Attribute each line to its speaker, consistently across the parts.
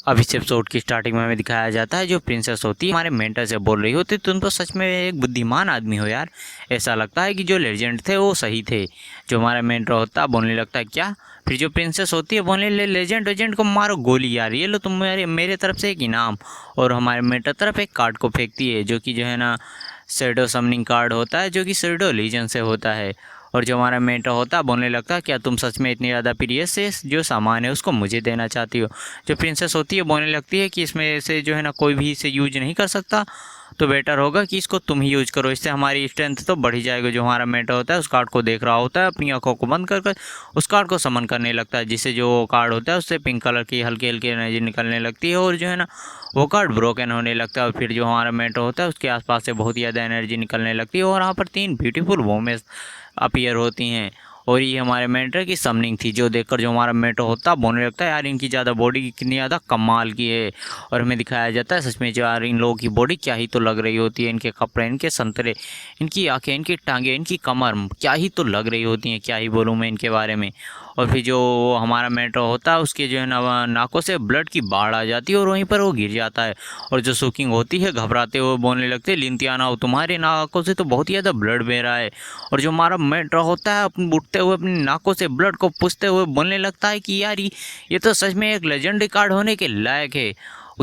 Speaker 1: अब इस एपिसोड की स्टार्टिंग में हमें दिखाया जाता है जो प्रिंसेस होती है हमारे मेंटर से बोल रही होती, तुम तो सच में एक बुद्धिमान आदमी हो यार। ऐसा लगता है कि जो लेजेंड थे वो सही थे। जो हमारा मेंटर होता है बोलने लगता है क्या। फिर जो प्रिंसेस होती है बोलने ले लेजेंड वेजेंड को मारो गोली यार, ये लो तुम मेरे तरफ से एक इनाम। और हमारे मेंटर तरफ एक कार्ड को फेंकती है जो कि जो है ना शैडो समनिंग कार्ड होता है, जो कि शैडो लीजन से होता है। और जो हमारा मेंटर होता है बोलने लगता है क्या तुम सच में इतनी ज़्यादा प्रिय से जो सामान है उसको मुझे देना चाहती हो। जो प्रिंसेस होती है बोलने लगती है कि इसमें से जो है ना कोई भी इसे यूज नहीं कर सकता, तो बेटर होगा कि इसको तुम ही यूज करो, इससे हमारी स्ट्रेंथ तो बढ़ ही जाएगी। जो हमारा मेंटर होता है उस कार्ड को देख रहा होता है, अपनी आंखों को बंद कर उस कार्ड को समन करने लगता है, जिससे जो कार्ड होता है उससे पिंक कलर की हल्की हल्की एनर्जी निकलने लगती है और जो है ना वो कार्ड ब्रोकन होने लगता है। और फिर जो हमारा मेंटर होता है उसके आसपास से बहुत ही ज़्यादा एनर्जी निकलने लगती है और वहाँ पर 3 ब्यूटीफुल वोमेस अपीयर होती हैं। और ये हमारे मेंटर की समनिंग थी, जो देखकर जो हमारा मेंटर होता है बोलने लगता है यार इनकी ज़्यादा बॉडी कितनी ज़्यादा कमाल की है। और हमें दिखाया जाता है सच में जो यार इन लोगों की बॉडी क्या ही तो लग रही होती है, इनके कपड़े, इनके संतरे, इनकी आंखें, इनकी टांगें, इनकी कमर क्या ही तो लग रही होती हैं, क्या ही बोलूँ मैं इनके बारे में। और फिर जो हमारा मेंटर होता है उसके जो है ना नाकों से ब्लड की बाढ़ आ जाती है और वहीं पर वो गिर जाता है। और जो सुकिंग होती है घबराते हुए बोलने लगते हैं लिंतियाना हो, तुम्हारे नाकों से तो बहुत ही ज़्यादा ब्लड बह रहा है। और जो हमारा मेंटर होता है अपने उठते हुए अपनी नाकों से ब्लड को पूछते हुए बोलने लगता है कि यार ये तो सच में एक लेजेंडरी कार्ड होने के लायक है,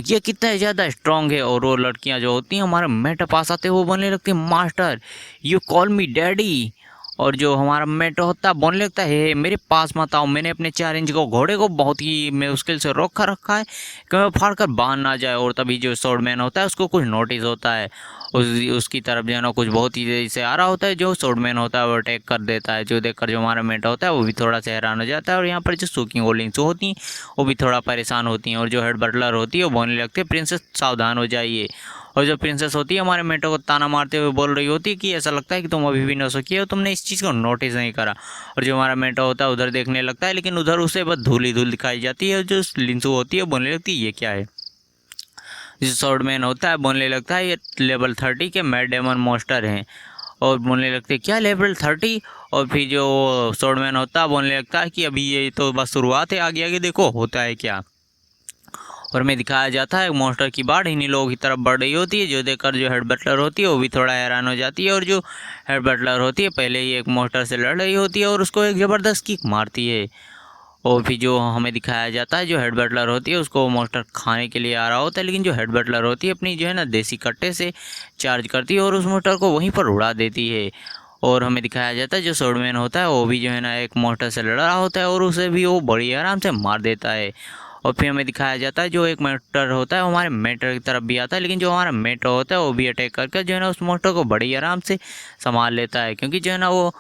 Speaker 1: ये कितना ज़्यादा स्ट्रांग है। और वो लड़कियां जो होती हैं हमारे मेंटर पास आते हुए बोलने लगती है master you call me daddy. और जो हमारा मेंटर होता है बोलने लगता है हे मेरे पास मत आओ, मैंने अपने 4 इंच को घोड़े को बहुत ही मुश्किल से रोका रखा है कि मैं फाड़ कर बांध ना जाए। और तभी जो स्वॉर्डमैन होता है उसको कुछ नोटिस होता है, उसकी तरफ जो है ना कुछ बहुत ही तेजी से आ रहा होता है। जो स्वॉर्डमैन होता है वो अटैक कर देता है, जो देखकर जो हमारा मेंटर होता है वो भी थोड़ा सा हैरान हो जाता है। और यहाँ पर जो सुकिंग होल्डिंग्स होती हैं वो भी थोड़ा परेशान होती हैं। और जो हेड बटलर होती है वो बोलने लगती है प्रिंसेस सावधान हो जाइए। और जो प्रिंसेस होती है हमारे मेंटर को ताना मारते हुए बोल रही होती है कि ऐसा लगता है कि तुम अभी भी नौसिखिए हो, तुमने इस चीज़ को नोटिस नहीं करा। और जो हमारा मेंटर होता है उधर देखने लगता है, लेकिन उधर उसे बस धूल ही धूल दिखाई जाती है। और जो लिंसू होती है बोलने लगती है ये क्या है। जो स्वॉर्डमैन होता है बोलने लगता है ये लेवल 30 के मैड डेमन मॉन्स्टर हैं। और बोलने लगते हैं क्या लेवल 30। और फिर जो स्वॉर्डमैन होता है बोलने लगता है कि अभी ये तो बस शुरुआत है, आगे आगे देखो होता है क्या। और हमें दिखाया जाता है मॉन्स्टर की बाढ़ इन्हीं लोगों की तरफ बढ़ रही होती है, जो देखकर जो हेड बटलर होती है वो भी थोड़ा हैरान हो जाती है। और जो हेड बटलर होती है पहले ही एक मॉन्स्टर से लड़ रही होती है और उसको एक ज़बरदस्त किक मारती है। और फिर जो हमें दिखाया जाता है जो हेड बटलर होती है उसको मॉन्स्टर खाने के लिए आ रहा होता है, लेकिन जो हेड बटलर होती है अपनी जो है ना देसी कट्टे से चार्ज करती है और उस मॉन्स्टर को वहीं पर उड़ा देती है। और हमें दिखाया जाता है जो स्वॉर्डमैन होता है वो भी जो है ना एक मॉन्स्टर से लड़ रहा होता है और उसे भी वो बड़ी आराम से मार देता है। और फिर हमें दिखाया जाता है जो एक मेंटर होता है वो हमारे मेंटर की तरफ भी आता है, लेकिन जो हमारा मेंटर होता है वो भी अटैक करके जो है ना उस मॉन्स्टर को बड़ी आराम से संभाल लेता है। क्योंकि जो है ना वो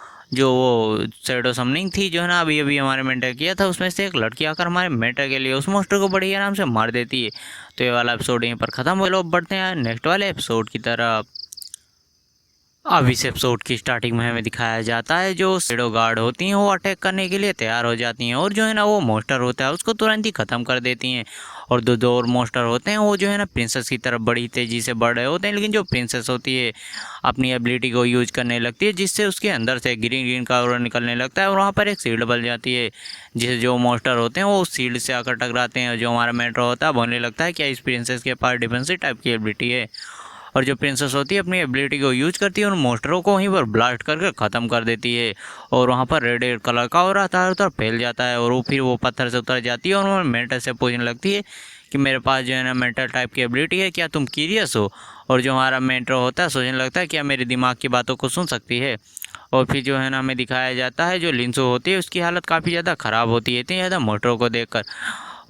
Speaker 1: शैडो समनिंग थी जो है ना अभी अभी हमारे मेंटर किया था, उसमें से एक लड़की आकर हमारे मेंटर के लिए उस मॉन्स्टर को बड़ी आराम से मार देती है। तो ये वाला एपिसोड यहीं पर ख़त्म हो, लोग बढ़ते हैं नेक्स्ट वाले एपिसोड की तरफ। अब इस एपिसोड की स्टार्टिंग में हमें दिखाया जाता है जो शैडो गार्ड होती हैं वो अटैक करने के लिए तैयार हो जाती हैं और जो है ना वो मॉन्स्टर होता है उसको तुरंत ही ख़त्म कर देती हैं। और दो और मॉन्स्टर होते हैं वो जो है ना प्रिंसेस की तरफ बड़ी तेज़ी से बढ़ रहे होते हैं, लेकिन जो प्रिंसेस होती है अपनी एबिलिटी को यूज करने लगती है, जिससे उसके अंदर से ग्रीन ग्रीन का ऑरा निकलने लगता है और वहाँ पर एक शील्ड बन जाती है, जिसे जो मॉन्स्टर होते हैं वो उस शील्ड से आकर टकराते हैं। और जो हमारा मेंटर होता है बोलने लगता है क्या इस प्रिंसेस के पास डिफेंसिव टाइप की एबिलिटी है। और जो प्रिंसेस होती है अपनी एबिलिटी को यूज करती है उन मॉन्स्टरों को वहीं पर ब्लास्ट करके ख़त्म कर देती है। और वहाँ पर रेड रेड कलर का और चारों तरफ फैल जाता है और वो फिर वो पत्थर से उतर जाती है और वो मेंटर से पूछने लगती है कि मेरे पास जो है ना मेंटर टाइप की एबिलिटी है, क्या तुम क्यूरियस हो। और जो हमारा मेंटर होता है सोचने लगता है क्या मेरे दिमाग की बातों को सुन सकती है। और फिर जो है ना हमें दिखाया जाता है जो लिंसो होती है उसकी हालत काफ़ी ज़्यादा ख़राब होती है इतनी ज़्यादा मॉन्स्टरों को देखकर।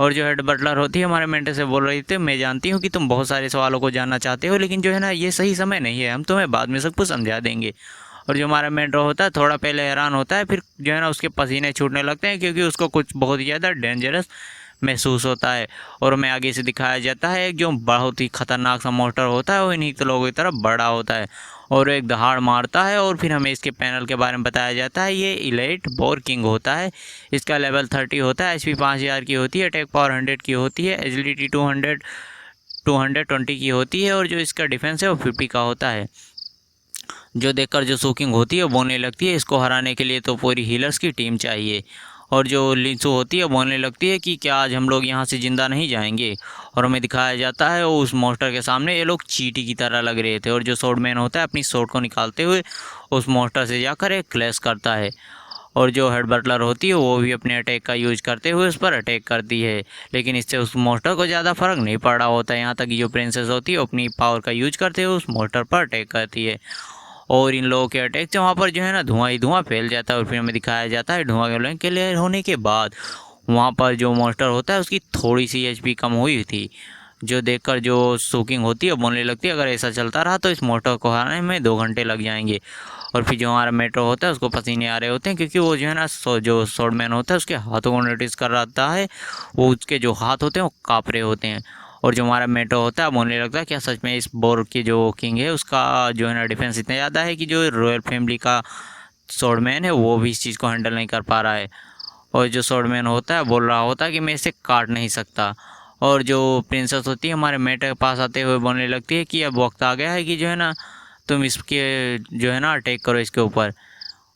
Speaker 1: और जो हेड बटलर होती है हमारे मेंटर से बोल रही थी मैं जानती हूँ कि तुम बहुत सारे सवालों को जानना चाहते हो, लेकिन जो है ना ये सही समय नहीं है, हम तुम्हें बाद में सब कुछ समझा देंगे। और जो हमारा मेंटर होता है थोड़ा पहले हैरान होता है, फिर जो है ना उसके पसीने छूटने लगते हैं क्योंकि उसको कुछ बहुत ही ज़्यादा डेंजरस महसूस होता है। और हमें आगे से दिखाया जाता है जो बहुत ही खतरनाक सा मॉन्स्टर होता है वो इन्हीं लोगों की तरफ बड़ा होता है और एक दहाड़ मारता है। और फिर हमें इसके पैनल के बारे में बताया जाता है ये इलाइट बोर किंग होता है, इसका लेवल 30 होता है, HP 5000 की होती है, अटैक पावर 100 की होती है, एजिलिटी 220 की होती है और जो इसका डिफेंस है वो 50 का होता है। जो देखकर जो सुकिंग होती है वो बोलने लगती है इसको हराने के लिए तो पूरी हीलर्स की टीम चाहिए। और जो लिंसू होती है बोलने लगती है कि क्या आज हम लोग यहाँ से ज़िंदा नहीं जाएंगे। और हमें दिखाया जाता है उस मॉन्स्टर के सामने ये लोग चींटी की तरह लग रहे थे। और जो स्वॉर्डमैन होता है अपनी स्वॉर्ड को निकालते हुए उस मॉन्स्टर से जाकर एक क्लैश करता है। और जो हेड बटलर होती है वो भी अपने अटैक का यूज करते हुए उस पर अटैक करती है, लेकिन इससे उस मॉन्स्टर को ज़्यादा फर्क नहीं पड़ रहा होता है। यहाँ तक कि जो प्रिंसेस होती है अपनी पावर का यूज करते हुए उस मॉन्स्टर पर अटैक करती है। और इन लोगों के अटैक से वहाँ पर जो है ना धुआं ही धुआं फैल जाता है। और फिर हमें दिखाया जाता है धुआं क्लियर होने के बाद वहाँ पर जो मॉन्स्टर होता है उसकी थोड़ी सी एचपी कम हुई थी, जो देखकर जो सोकिंग होती है बोलने लगती है अगर ऐसा चलता रहा तो इस मॉन्स्टर को हराने में 2 घंटे लग जाएंगे। और फिर जो हमारा मेट्रो होता है उसको पसीने आ रहे होते हैं, क्योंकि वो जो है ना जो स्वॉर्डमैन होता है उसके हाथों को नोटिस कर रहा है, वो उसके जो हाथ होते हैं वो काँप रहे होते हैं। और जो हमारा मेट्रो होता है बोलने लगता है क्या सच में इस बोर की जो किंग है उसका जो है ना डिफेंस इतना ज़्यादा है कि जो रॉयल फैमिली का स्वॉर्डमैन है वो भी इस चीज़ को हैंडल नहीं कर पा रहा है। और जो स्वॉर्डमैन होता है बोल रहा होता है कि मैं इसे काट नहीं सकता। और जो प्रिंसेस होती है हमारे मेट्रो के पास आते हुए बोलने लगती है कि अब वक्त आ गया है कि जो है ना तुम इसके जो है ना अटैक करो इसके ऊपर।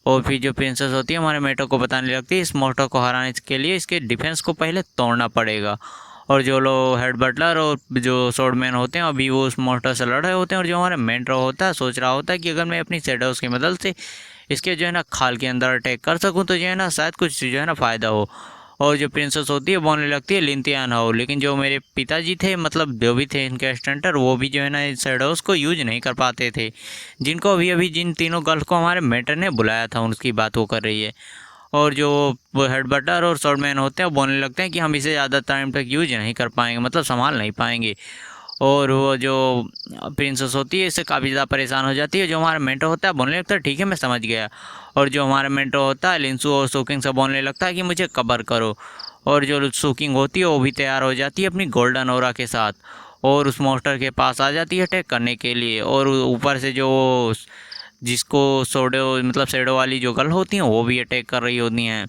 Speaker 1: और फिर जो प्रिंसेस होती है हमारे मेट्रो को बताने लगती है इस मॉन्स्टर को हराने के लिए इसके डिफेंस को पहले तोड़ना पड़ेगा। और जो लोग हेड बटलर और जो स्वॉर्डमैन होते हैं अभी वो उस मॉन्स्टर से लड़ रहे होते हैं। और जो हमारा मेट्रो होता है सोच रहा होता है कि अगर मैं अपनी शैडोज़ की मदद से इसके जो है ना खाल के अंदर अटैक कर सकूं तो जो है ना शायद कुछ जो है ना फ़ायदा हो। और जो प्रिंसेस होती है बोलने लगती है लिंतियान हो, लेकिन जो मेरे पिताजी थे मतलब जो भी थे इनके असिस्टेंटर वो भी जो है ना इस शैडोज़ को यूज नहीं कर पाते थे, जिनको अभी अभी जिन तीनों गर्ल्स को हमारे मेटर ने बुलाया था उनकी बात वो कर रही है। और जो वो हेड बटर और स्वॉर्डमैन होते हैं वो बोलने लगते हैं कि हम इसे ज़्यादा टाइम तक यूज नहीं कर पाएंगे, मतलब संभाल नहीं पाएंगे। और वो जो प्रिंसेस होती है इससे काफ़ी ज़्यादा परेशान हो जाती है। जो हमारा मेंटर होता है बोलने लगता है ठीक है मैं समझ गया। और जो हमारा मेंटर होता है लिंसू और सोकिंग से बोलने लगता है कि मुझे कवर करो। और जो सोकिंग होती है वो भी तैयार हो जाती है अपनी गोल्डन ओरा के साथ और उस मॉन्स्टर के पास आ जाती है अटैक करने के लिए। और ऊपर से जो जिसको सोडो मतलब शेडो वाली जो गर्ल होती हैं वो भी अटैक कर रही होती हैं।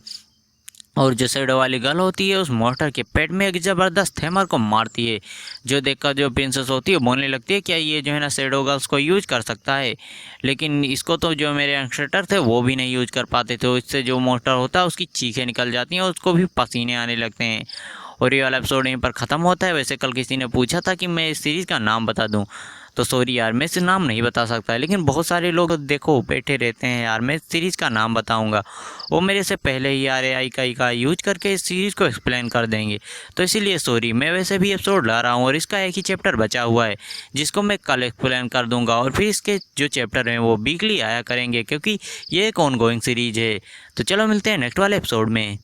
Speaker 1: और जो शेडो वाली गर्ल होती है उस मॉन्स्टर के पेट में एक ज़बरदस्त हैमर को मारती है, जो देखकर जो प्रिंसेस होती है बोलने लगती है क्या ये जो है ना शेडो गर्ल्स को यूज कर सकता है, लेकिन इसको तो जो मेरे यंगस्टर थे वो भी नहीं यूज कर पाते थे। इससे जो मॉन्स्टर होता है उसकी चीखें निकल जाती हैं और उसको भी पसीने आने लगते हैं। और ये वाला एपिसोड यहीं पर ख़त्म होता है। वैसे कल किसी ने पूछा था कि मैं इस सीरीज़ का नाम बता दूं, तो सॉरी यार मैं इस नाम नहीं बता सकता, लेकिन बहुत सारे लोग देखो बैठे रहते हैं यार मैं इस सीरीज़ का नाम बताऊंगा, वो मेरे से पहले ही RAI का यूज करके इस सीरीज़ को एक्सप्लेन कर देंगे। तो इसीलिए सॉरी, मैं वैसे भी एपिसोड ला रहा हूँ और इसका एक ही चैप्टर बचा हुआ है जिसको मैं कल एक्सप्लेन कर दूंगा। और फिर इसके जो चैप्टर हैं वो वीकली आया करेंगे क्योंकि ये एक ऑन गोइंग सीरीज है। तो चलो मिलते हैं नेक्स्ट वाले एपिसोड में।